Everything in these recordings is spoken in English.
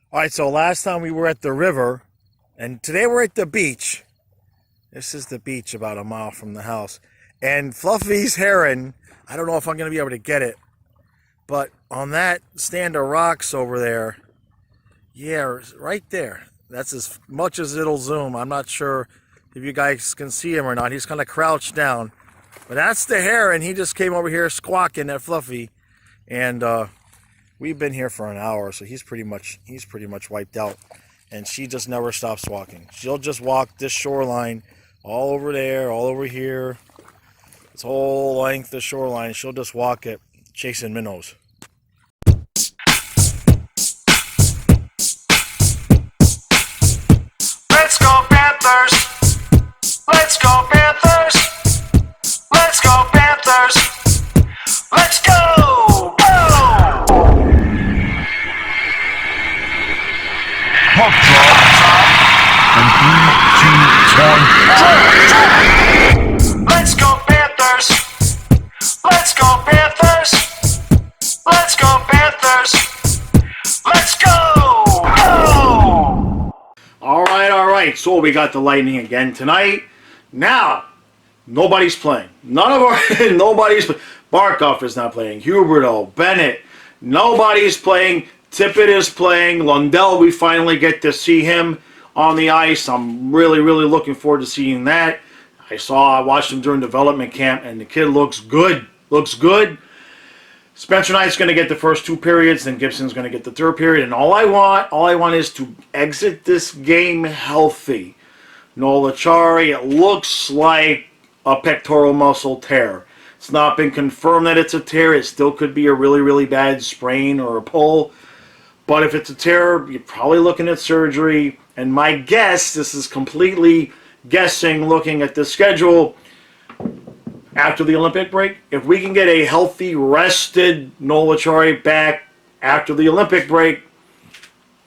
All right, so last time we were at the river, and today we're at the beach. This is the beach about a mile from the house. And Fluffy's heron, I don't know if I'm going to be able to get it, but on that stand of rocks over there, yeah, right there. That's as much as it'll zoom. I'm not sure if you guys can see him or not. He's kind of crouched down. But that's the heron. He just came over here squawking at Fluffy. And we've been here for an hour, so he's pretty much wiped out. And she just never stops walking. She'll just walk this shoreline all over there, all over here. This whole length of shoreline. She'll just walk it, chasing minnows. Let's go Panthers! Let's go Panthers! Let's go Panthers! Let's go! Go! Puck drop. And 3, 2, 1. Let's go Panthers! Let's go Panthers! Let's go Panthers! Let's go! Go! All right. So we got the Lightning again tonight. Now, nobody's playing. Nobody's playing. Barkov is not playing. Huberto, Bennett, nobody's playing. Tippett is playing. Lundell, we finally get to see him on the ice. I'm really, really looking forward to seeing that. I watched him during development camp, and the kid looks good. Looks good. Spencer Knight's going to get the first 2 periods, then Gibson's going to get the 3rd period, and all I want is to exit this game healthy. Noel Acciari, it looks like a pectoral muscle tear. It's not been confirmed that it's a tear. It still could be a really, really bad sprain or a pull. But if it's a tear, you're probably looking at surgery. And my guess, this is completely guessing, looking at the schedule, after the Olympic break, if we can get a healthy, rested Noel Acciari back after the Olympic break,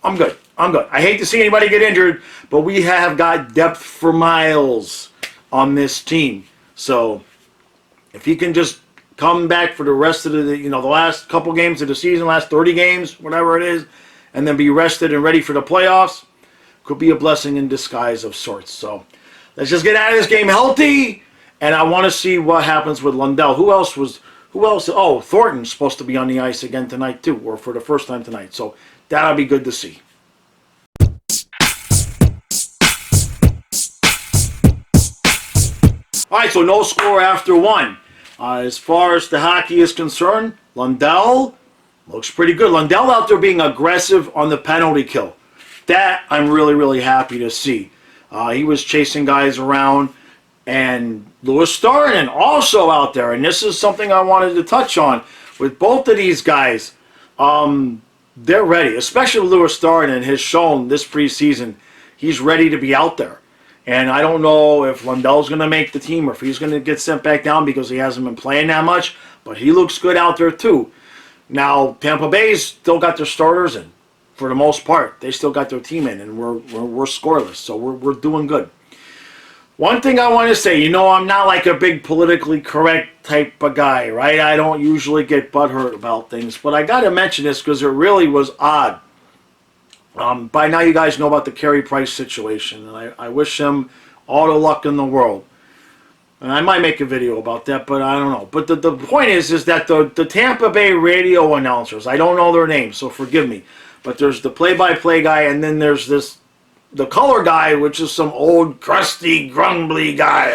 I'm good. I'm good. I hate to see anybody get injured, but we have got depth for miles on this team. So if he can just come back for the rest of the last couple games of the season, last 30 games, whatever it is, and then be rested and ready for the playoffs, could be a blessing in disguise of sorts. So let's just get out of this game healthy, and I want to see what happens with Lundell. Who else? Oh, Thornton's supposed to be on the ice again tonight too, or for the first time tonight. So that'll be good to see. All right, so no score after 1. As far as the hockey is concerned, Lundell looks pretty good. Lundell out there being aggressive on the penalty kill. That I'm really, really happy to see. He was chasing guys around. And Louis Starnen also out there. And this is something I wanted to touch on. With both of these guys, they're ready. Especially Louis Starnen has shown this preseason he's ready to be out there. And I don't know if Lundell's going to make the team or if he's going to get sent back down because he hasn't been playing that much. But he looks good out there too. Now, Tampa Bay's still got their starters in. For the most part, they still got their team in. And we're scoreless. So we're doing good. One thing I want to say, I'm not like a big politically correct type of guy, right? I don't usually get butthurt about things. But I got to mention this because it really was odd. By now you guys know about the Carey Price situation, and I wish him all the luck in the world. And I might make a video about that, but I don't know. But the point is that the Tampa Bay radio announcers, I don't know their names, so forgive me. But there's the play-by-play guy, and then there's the color guy, which is some old, crusty, grumbly guy.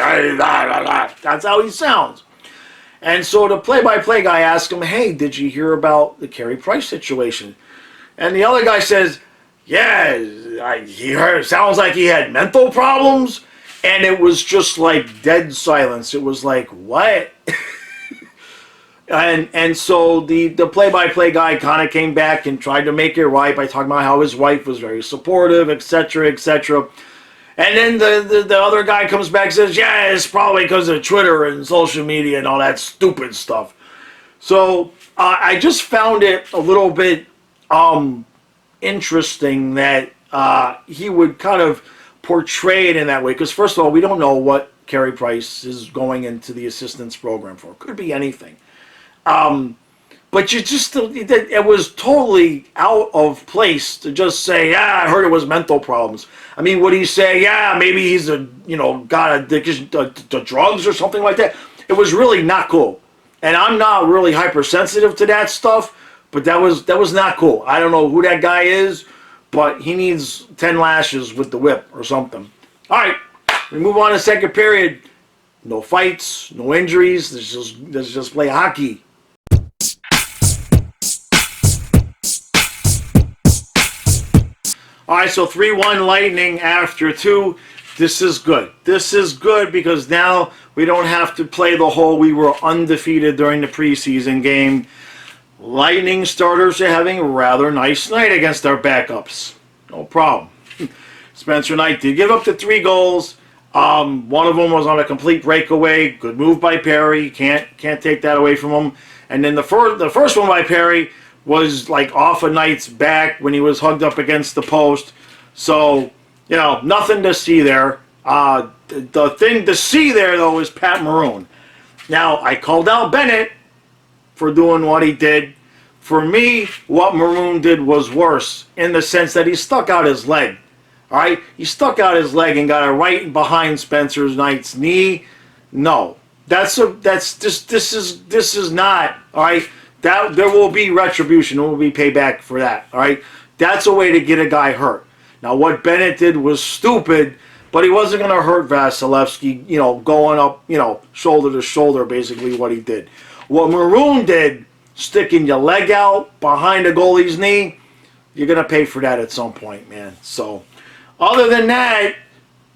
That's how he sounds. And so the play-by-play guy asked him, hey, did you hear about the Carey Price situation? And the other guy says, yeah, he heard. Sounds like he had mental problems. And it was just like dead silence. It was like, what? and so the play-by-play guy kind of came back and tried to make it right by talking about how his wife was very supportive, etc., etc. And then the other guy comes back and says, yeah, it's probably because of Twitter and social media and all that stupid stuff. So I just found it a little bit interesting that he would kind of portray it in that way. Because first of all, we don't know what Carey Price is going into the assistance program for. It could be anything. But you just, it was totally out of place to just say, yeah, I heard it was mental problems. I mean, would he say, yeah, maybe he's got addiction to drugs or something like that? It was really not cool. And I'm not really hypersensitive to that stuff, but that was not cool. I don't know who that guy is, but he needs 10 lashes with the whip or something. All right, we move on to second period. No fights, no injuries. Let's just play hockey. All right, so 3-1 Lightning after 2. This is good. This is good because now we don't have to play the whole we were undefeated during the preseason game. Lightning starters are having a rather nice night against our backups. No problem. Spencer Knight did give up the 3 goals. One of them was on a complete breakaway. Good move by Perry. Can't take that away from him. And then the first one by Perry was like off of Knight's back when he was hugged up against the post. So, nothing to see there. The thing to see there, though, is Pat Maroon. Now, I called out Bennett for doing what he did. For me, what Maroon did was worse in the sense that he stuck out his leg. All right? He stuck out his leg and got it right behind Spencer Knight's knee. No. This is not, all right? There will be retribution. There will be payback for that, all right? That's a way to get a guy hurt. Now, what Bennett did was stupid, but he wasn't going to hurt Vasilevsky, going up, shoulder to shoulder, basically what he did. What Maroon did, sticking your leg out behind a goalie's knee, you're going to pay for that at some point, man. So, other than that,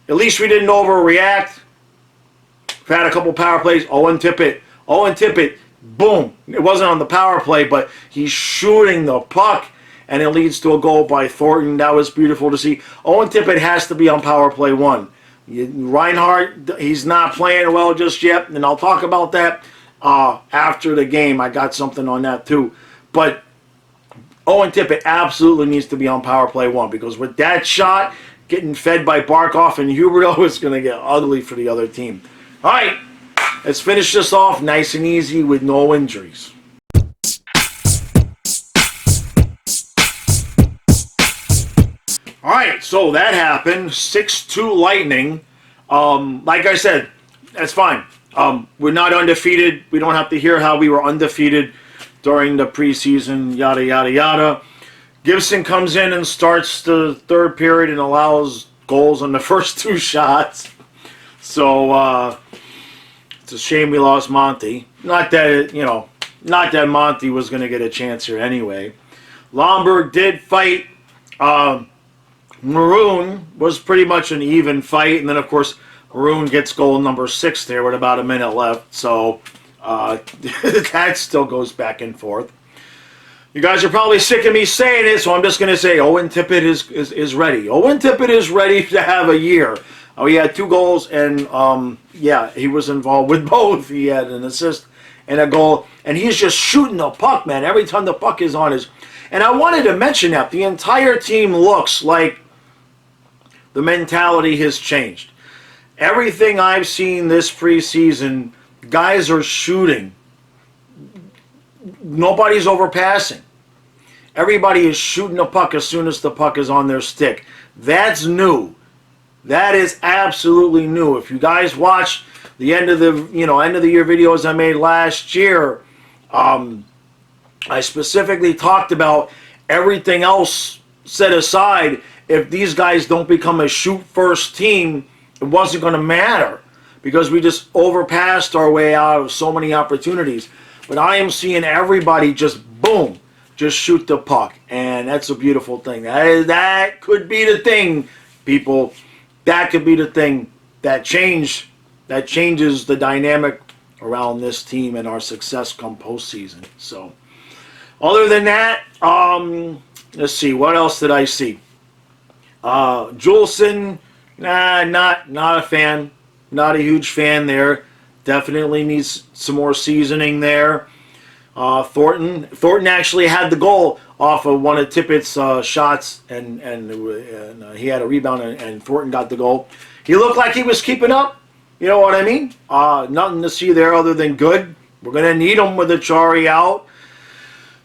at least we didn't overreact. We've had a couple power plays. Owen Tippett, boom. It wasn't on the power play, but he's shooting the puck, and it leads to a goal by Thornton. That was beautiful to see. Owen Tippett has to be on power play 1. Reinhardt, he's not playing well just yet, and I'll talk about that after the game. I got something on that too. But Owen Tippett absolutely needs to be on power play 1 because with that shot getting fed by Barkov and Huberdeau, it's going to get ugly for the other team. All right. Let's finish this off nice and easy with no injuries. All right, so that happened. 6-2 Lightning. Like I said, that's fine. We're not undefeated. We don't have to hear how we were undefeated during the preseason, yada, yada, yada. Gibson comes in and starts the third period and allows goals on the first 2 shots. So, it's a shame we lost Monty. Not that Monty was going to get a chance here anyway. Lomberg did fight. Maroon was pretty much an even fight. And then, of course, Maroon gets goal number 6 there with about a minute left. So, that still goes back and forth. You guys are probably sick of me saying it, so I'm just going to say Owen Tippett is ready. Owen Tippett is ready to have a year. Oh, he had 2 goals, and he was involved with both. He had an assist and a goal, and he's just shooting the puck, man. Every time the puck is on his... And I wanted to mention that the entire team looks like the mentality has changed. Everything I've seen this preseason, guys are shooting. Nobody's overpassing. Everybody is shooting the puck as soon as the puck is on their stick. That's new. That is absolutely new. If you guys watched the end of the year videos I made last year, I specifically talked about everything else set aside. If these guys don't become a shoot first team, it wasn't going to matter because we just overpassed our way out of so many opportunities. But I am seeing everybody just boom, just shoot the puck, and that's a beautiful thing. That could be the thing, people. That could be the thing that changes the dynamic around this team and our success come postseason. So, other than that, let's see, what else did I see? Juleson, not a fan, not a huge fan there. Definitely needs some more seasoning there. Thornton actually had the goal off of one of Tippett's shots, and he had a rebound, and Thornton got the goal. He looked like he was keeping up. You know what I mean? Nothing to see there other than good. We're going to need him with Achari out.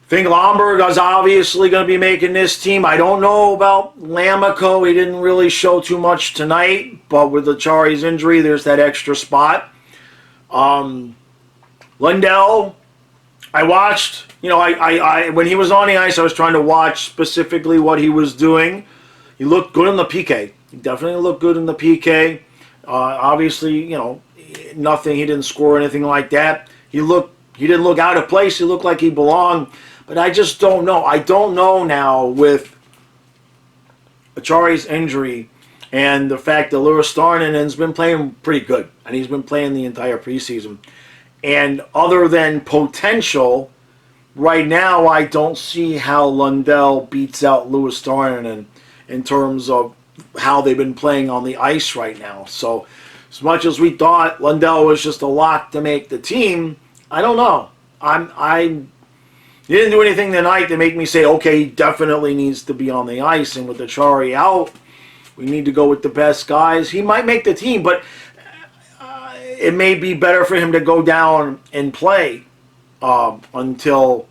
think Lomberg is obviously going to be making this team. I don't know about Lamico. He didn't really show too much tonight, but with Achari's injury, there's that extra spot. Lundell, I watched, I when he was on the ice, I was trying to watch specifically what he was doing. He looked good in the PK. He definitely looked good in the PK. Obviously, nothing. He didn't score anything like that. He didn't look out of place. He looked like he belonged. But I just don't know. I don't know now with Achari's injury and the fact that Lewis Starninen's been playing pretty good. And he's been playing the entire preseason. And other than potential, right now I don't see how Lundell beats out Lewis Starninen in terms of how they've been playing on the ice right now. So as much as we thought Lundell was just a lock to make the team, I don't know. He didn't do anything tonight to make me say, okay, he definitely needs to be on the ice. And with Achari out, we need to go with the best guys. He might make the team, but it may be better for him to go down and play until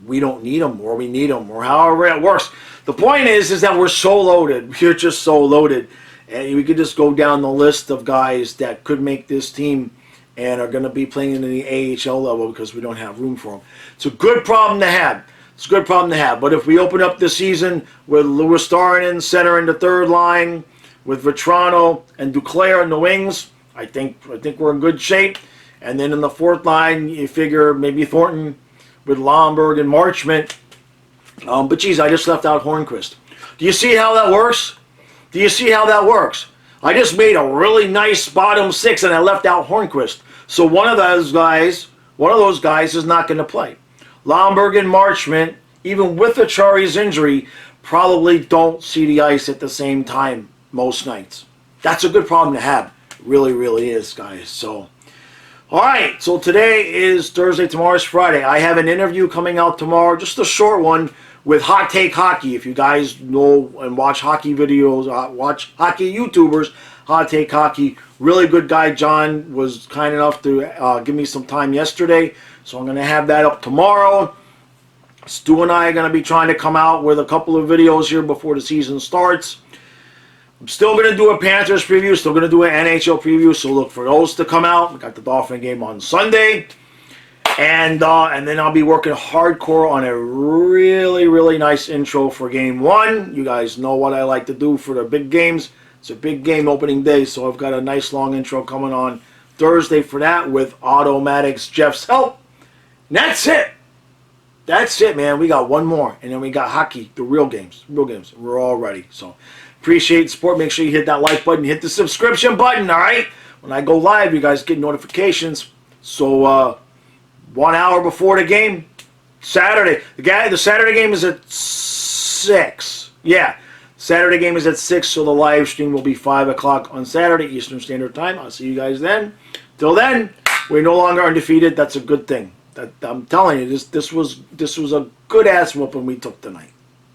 we don't need him or we need him or however it works. The point is that we're so loaded. We're just so loaded. And we could just go down the list of guys that could make this team and are going to be playing in the AHL level because we don't have room for them. It's a good problem to have. It's a good problem to have. But if we open up the season with Lewis Starnin center in the third line, with Vetrano and Duclair in the wings, I think we're in good shape. And then in the fourth line, you figure maybe Thornton with Lomberg and Marchment. But geez, I just left out Hornquist. Do you see how that works? Do you see how that works? I just made a really nice bottom six and I left out Hornquist. So one of those guys is not going to play. Lomberg and Marchment, even with Achari's injury, probably don't see the ice at the same time most nights. That's a good problem to have. It really, really is, guys. So, all right. So today is Thursday. Tomorrow's Friday. I have an interview coming out tomorrow, just a short one, with Hot Take Hockey. If you guys know and watch hockey videos, watch hockey YouTubers, Hot Take Hockey. Really good guy. John was kind enough to give me some time yesterday, so I'm going to have that up tomorrow. Stu and I are going to be trying to come out with a couple of videos here before the season starts. I'm still going to do a Panthers preview, still going to do an NHL preview, so look for those to come out. We got the Dolphin game on Sunday. And then I'll be working hardcore on a really, really nice intro for Game 1. You guys know what I like to do for the big games. It's a big game opening day, so I've got a nice long intro coming on Thursday for that with Automatic's Jeff's help. And that's it. That's it, man. We got one more. And then we got hockey, the real games. Real games. We're all ready. So appreciate the support. Make sure you hit that like button. Hit the subscription button, all right? When I go live, you guys get notifications. So, 1 hour before the game, Saturday. The Saturday game is at 6. Yeah, Saturday game is at 6, so the live stream will be 5 o'clock on Saturday, Eastern Standard Time. I'll see you guys then. Till then, we're no longer undefeated. That's a good thing. I'm telling you, this was a good ass whooping we took tonight.